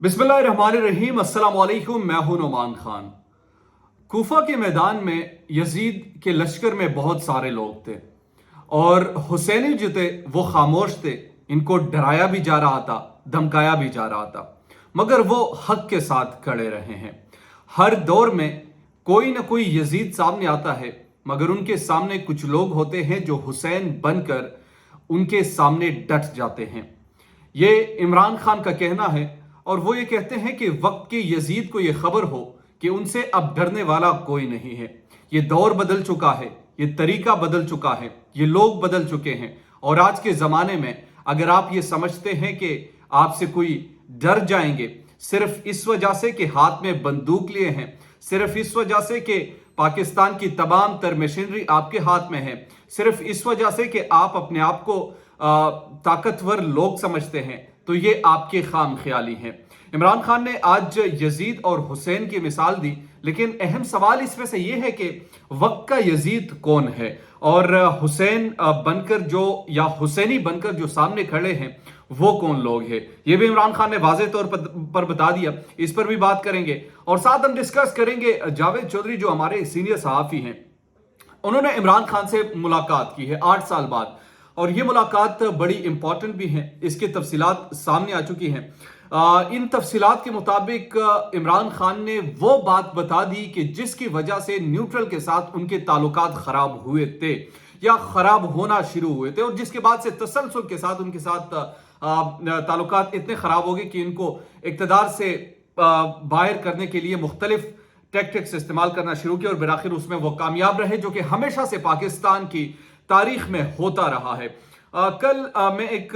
बिस्मिल्लाहिर्रहमानिर्रहीम। अस्सलाम वालेकुम। मैं हूं नुमान खान। कूफा के मैदान में यजीद के लश्कर में बहुत सारे लोग थे और हुसैनी जो थे वो खामोश थे। इनको डराया भी जा रहा था, धमकाया भी जा रहा था, मगर वो हक के साथ खड़े रहे हैं। हर दौर में कोई ना कोई यजीद सामने आता है, मगर उनके सामने कुछ लोग होते हैं जो हुसैन बनकर उनके सामने डट जाते हैं। ये इमरान खान का कहना है और वो ये कहते हैं कि वक्त के यजीद को ये खबर हो कि उनसे अब डरने वाला कोई नहीं है। ये दौर बदल चुका है, ये तरीका बदल चुका है, ये लोग बदल चुके हैं। और आज के ज़माने में अगर आप ये समझते हैं कि आपसे कोई डर जाएंगे सिर्फ इस वजह से कि हाथ में बंदूक लिए हैं, सिर्फ इस वजह से कि पाकिस्तान की तमाम तर मशीनरी आपके हाथ में है, सिर्फ इस वजह से कि आप अपने आप को ताकतवर लोग समझते हैं, तो ये आपके खाम ख्याली हैं। इमरान खान ने आज यजीद और हुसैन की मिसाल दी, लेकिन अहम सवाल इसमें से ये है कि वक्त का यजीद कौन है और हुसैन बनकर जो या हुसैनी बनकर जो सामने खड़े हैं वो कौन लोग हैं। ये भी इमरान खान ने वाज़े तौर पर बता दिया। इस पर भी बात करेंगे और साथ हम डिस्कस करेंगे जावेद चौधरी जो हमारे सीनियर सहाफ़ी हैं, उन्होंने इमरान खान से मुलाकात की है 8 साल बाद और ये मुलाकात बड़ी इंपॉर्टेंट भी है। इसकी तफसीलात सामने आ चुकी हैं। इन तफसीलात के मुताबिक इमरान खान ने वो बात बता दी कि जिसकी वजह से न्यूट्रल के साथ उनके ताल्लुकात खराब हुए थे या खराब होना शुरू हुए थे और जिसके बाद से तसलसल के साथ उनके साथ ताल्लुकात इतने खराब हो गए कि इनको इक़्तिदार से बाहर करने के लिए मुख्तलिफ टैक्टिक्स इस्तेमाल करना शुरू किया और बिलाखिर उसमें वो कामयाब रहे, जो कि हमेशा से पाकिस्तान की तारीख में होता रहा है। कल मैं एक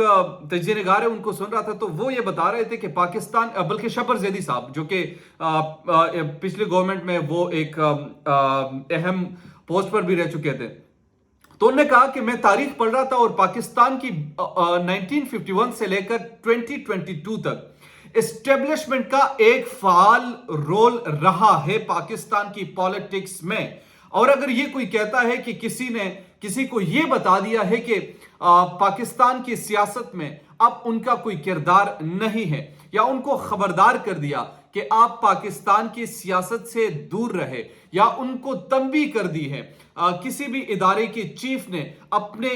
तजज़िया निगार है उनको सुन रहा था, तो वो ये बता रहे थे कि पाकिस्तान, बल्कि शबर ज़ैदी साहब जो कि पिछली गवर्नमेंट में वो एक अहम पोस्ट पर भी रह चुके थे, तो उन्होंने कहा कि मैं तारीख पढ़ रहा था और पाकिस्तान की 1951 से लेकर 2022 तक एस्टेब्लिशमेंट का एक फाल रोल रहा है पाकिस्तान की पॉलिटिक्स में। और अगर ये कोई कहता है कि किसी ने किसी को ये बता दिया है कि पाकिस्तान की सियासत में अब उनका कोई किरदार नहीं है या उनको खबरदार कर दिया कि आप पाकिस्तान की सियासत से दूर रहे या उनको तंबीह कर दी है किसी भी इदारे के चीफ ने अपने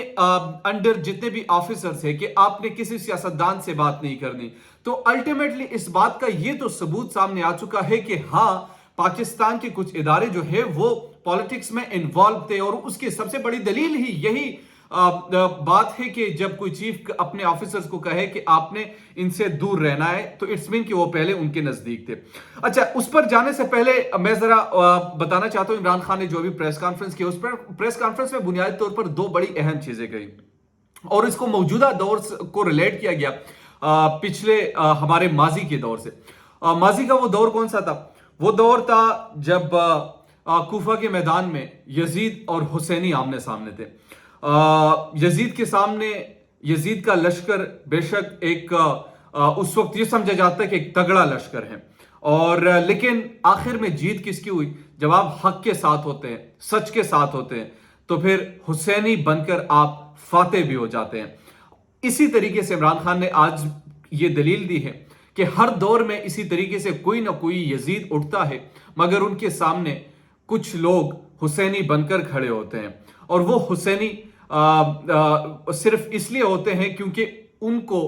अंडर जितने भी ऑफिसर्स हैं कि आपने किसी सियासतदान से बात नहीं करनी, तो अल्टीमेटली इस बात का ये तो सबूत सामने आ चुका है कि हाँ, पाकिस्तान के कुछ इदारे जो है वो पॉलिटिक्स में इन्वॉल्व थे। और उसकी सबसे बड़ी दलील ही यही बात है कि जब कोई चीफ अपने ऑफिसर्स को कहे कि आपने इनसे दूर रहना है, तो इट्स मीन कि वो पहले उनके नजदीक थे। अच्छा, उस पर जाने से पहले मैं जरा बताना चाहता हूं इमरान खान ने जो भी प्रेस कॉन्फ्रेंस की, उस पर प्रेस कॉन्फ्रेंस में बुनियादी तौर पर दो बड़ी अहम चीजें कही और इसको मौजूदा दौर को रिलेट किया गया पिछले हमारे माजी के दौर से। माजी का वो दौर कौन सा था? वो दौर था जब कूफा के मैदान में यजीद और हुसैनी आमने सामने थे। यजीद के सामने यजीद का लश्कर बेशक एक उस वक्त ये समझा जाता है कि एक तगड़ा लश्कर है, और लेकिन आखिर में जीत किसकी हुई? जब आप हक के साथ होते हैं, सच के साथ होते हैं, तो फिर हुसैनी बनकर आप फातेह भी हो जाते हैं। इसी तरीके से इमरान खान ने आज ये दलील दी है कि हर दौर में इसी तरीके से कोई ना कोई यजीद उठता है, मगर उनके सामने कुछ लोग हुसैनी बनकर खड़े होते हैं और वो हुसैनी सिर्फ इसलिए होते हैं क्योंकि उनको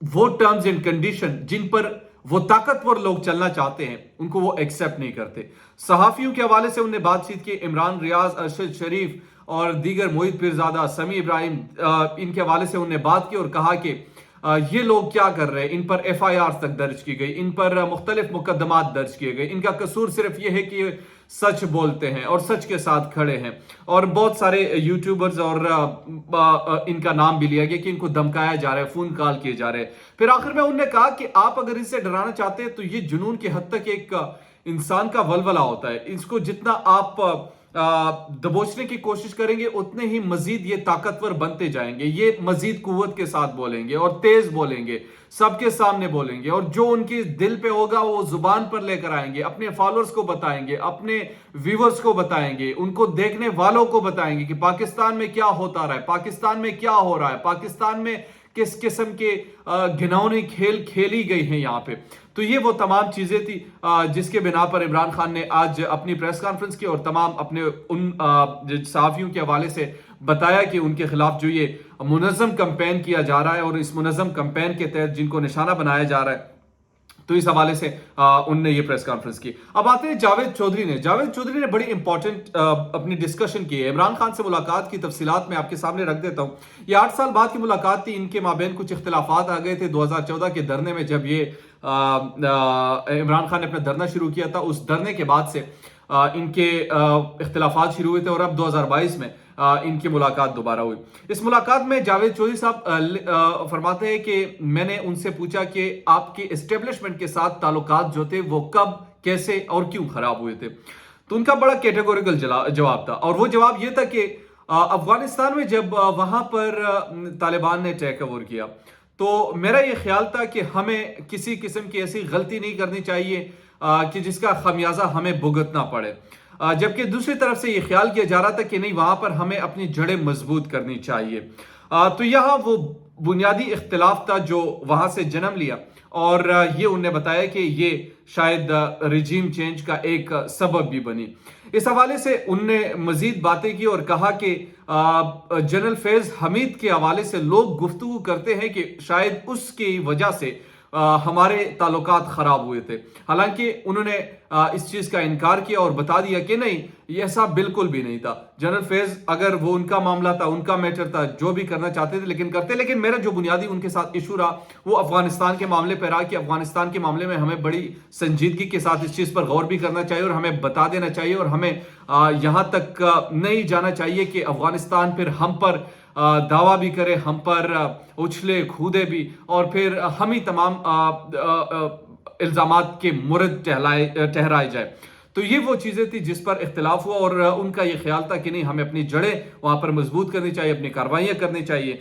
वो टर्म्स एंड कंडीशन जिन पर वो ताकतवर लोग चलना चाहते हैं उनको वो एक्सेप्ट नहीं करते। सहाफियों के हवाले से उन्होंने बातचीत की, इमरान रियाज, अरशद शरीफ और दीगर, मोहित पीरजादा, समी इब्राहिम, इनके हवाले से उन्होंने बात की और कहा कि ये लोग क्या कर रहे हैं। इन पर FIR तक दर्ज की गई, इन पर मुख्तलिफ मुकदमात दर्ज किए गए। इनका कसूर सिर्फ ये है कि सच बोलते हैं और सच के साथ खड़े हैं। और बहुत सारे यूट्यूबर्स और इनका नाम भी लिया गया कि इनको धमकाया जा रहा है, फोन कॉल किए जा रहे हैं। फिर आखिर में उन्होंने कहा कि आप अगर इससे डराना चाहते हैं तो ये जुनून की हद तक एक इंसान का वलवला होता है। इसको जितना आप दबोचने की कोशिश करेंगे उतने ही मजीद ये ताकतवर बनते जाएंगे। ये मजीद कुव्वत के साथ बोलेंगे और तेज बोलेंगे, सबके सामने बोलेंगे, और जो उनके दिल पे होगा वो जुबान पर लेकर आएंगे, अपने फॉलोअर्स को बताएंगे, अपने व्यूवर्स को बताएंगे, उनको देखने वालों को बताएंगे कि पाकिस्तान में क्या होता रहा है, पाकिस्तान में क्या हो रहा है, पाकिस्तान में किस किस्म के घिनौने खेल खेली गई हैं यहाँ पे। تو یہ وہ تمام چیزیں تھی جس کے بنا پر عمران خان نے آج اپنی پریس کانفرنس کی اور تمام اپنے ان صحافیوں کے حوالے سے بتایا کہ ان کے خلاف جو یہ منظم کمپین کیا جا رہا ہے اور اس منظم کمپین کے تحت جن کو نشانہ بنایا جا رہا ہے، تو اس حوالے سے ان نے یہ پریس کانفرنس کی۔ اب آتے ہیں جاوید چودھری نے بڑی امپورٹنٹ اپنی ڈسکشن کی ہے۔ عمران خان سے ملاقات کی تفصیلات میں آپ کے سامنے رکھ دیتا ہوں۔ یہ 8 سال بعد کی ملاقات تھی، ان کے مابین کچھ اختلافات آ گئے تھے 2014 کے دھرنے میں، جب یہ عمران خان نے اپنا دھرنا شروع کیا تھا، اس دھرنے کے بعد سے ان کے اختلافات شروع ہوئے تھے اور اب 2022 میں ان کی ملاقات دوبارہ ہوئی۔ اس ملاقات میں جاوید چودھری صاحب فرماتے ہیں کہ میں نے ان سے پوچھا کہ آپ کے اسٹیبلشمنٹ کے ساتھ تعلقات جو تھے وہ کب، کیسے اور کیوں خراب ہوئے تھے، تو ان کا بڑا کیٹیگوریکل جواب تھا، اور وہ جواب یہ تھا کہ افغانستان میں جب وہاں پر طالبان نے ٹیک اوور کیا تو میرا یہ خیال تھا کہ ہمیں کسی قسم کی ایسی غلطی نہیں کرنی چاہیے کہ جس کا خمیازہ ہمیں بھگتنا پڑے، جبکہ دوسری طرف سے یہ خیال کیا جا رہا تھا کہ نہیں، وہاں پر ہمیں اپنی جڑیں مضبوط کرنی چاہیے۔ تو یہاں وہ بنیادی اختلاف تھا جو وہاں سے جنم لیا، اور یہ انہوں نے بتایا کہ یہ شاید رجیم چینج کا ایک سبب بھی بنی۔ اس حوالے سے انہوں نے مزید باتیں کی اور کہا کہ جنرل فیض حمید کے حوالے سے لوگ گفتگو کرتے ہیں کہ شاید اس کی وجہ سے ہمارے تعلقات خراب ہوئے تھے، حالانکہ انہوں نے اس چیز کا انکار کیا اور بتا دیا کہ نہیں، یہ ایسا بالکل بھی نہیں تھا۔ جنرل فیض اگر وہ ان کا معاملہ تھا، ان کا میٹر تھا، جو بھی کرنا چاہتے تھے لیکن کرتے، لیکن میرا جو بنیادی ان کے ساتھ ایشو رہا وہ افغانستان کے معاملے پہ رہا کہ افغانستان کے معاملے میں ہمیں بڑی سنجیدگی کے ساتھ اس چیز پر غور بھی کرنا چاہیے اور ہمیں بتا دینا چاہیے، اور ہمیں یہاں تک نہیں جانا چاہیے کہ افغانستان پھر ہم پر دعویٰ بھی کرے، ہم پر اچھلے کودے بھی، اور پھر ہم ہی تمام الزامات کے مورد ٹہرائے جائے۔ تو یہ وہ چیزیں تھی جس پر اختلاف ہوا، اور ان کا یہ خیال تھا کہ نہیں، ہمیں اپنی جڑیں وہاں پر مضبوط کرنی چاہیے، اپنی کاروائیاں کرنی چاہیے،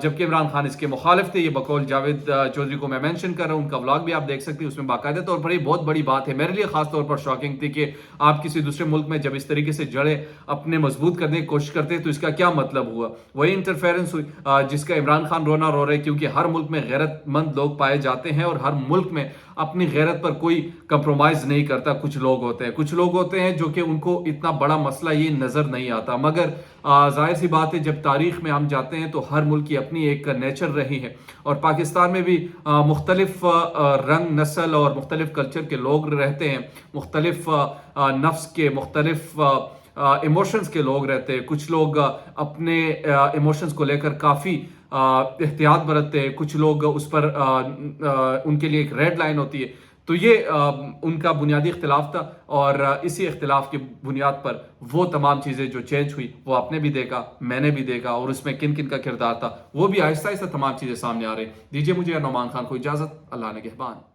جبکہ عمران خان اس کے مخالف تھے۔ یہ بقول جاوید چودھری کو میں مینشن کر رہا ہوں، ان کا ولاگ بھی آپ دیکھ سکتے ہیں، اس میں باقاعدہ طور پر یہ بہت بڑی بات ہے، میرے لیے خاص طور پر شاکنگ تھی کہ آپ کسی دوسرے ملک میں جب اس طریقے سے جڑیں اپنے مضبوط کرنے کی کوشش کرتے ہیں تو اس کا کیا مطلب ہوا۔ وہی انٹرفیرنس ہوئی جس کا عمران خان رونا رو رہے، کیونکہ ہر ملک میں غیرت مند لوگ پائے جاتے ہیں اور ہر ملک میں اپنی غیرت پر کوئی کمپرومائز نہیں کرتا۔ کچھ لوگ ہوتے ہیں جو کہ ان کو اتنا بڑا مسئلہ یہ نظر نہیں آتا، مگر ظاہر سی بات ہے جب تاریخ میں ہم جاتے ہیں تو ہر ملک کی اپنی ایک نیچر رہی ہے، اور پاکستان میں بھی مختلف رنگ، نسل اور مختلف کلچر کے لوگ رہتے ہیں، مختلف نفس کے، مختلف ایموشنز کے لوگ رہتے ہیں۔ کچھ لوگ اپنے ایموشنز کو لے کر کافی احتیاط برتتے ہیں، کچھ لوگ اس پر ان کے لیے ایک ریڈ لائن ہوتی ہے۔ تو یہ ان کا بنیادی اختلاف تھا، اور اسی اختلاف کی بنیاد پر وہ تمام چیزیں جو چینج ہوئی وہ آپ نے بھی دیکھا، میں نے بھی دیکھا، اور اس میں کن کن کا کردار تھا وہ بھی آہستہ آہستہ تمام چیزیں سامنے آ رہی۔ دیجیے مجھے نعمان خان کو اجازت، اللہ نگہبان۔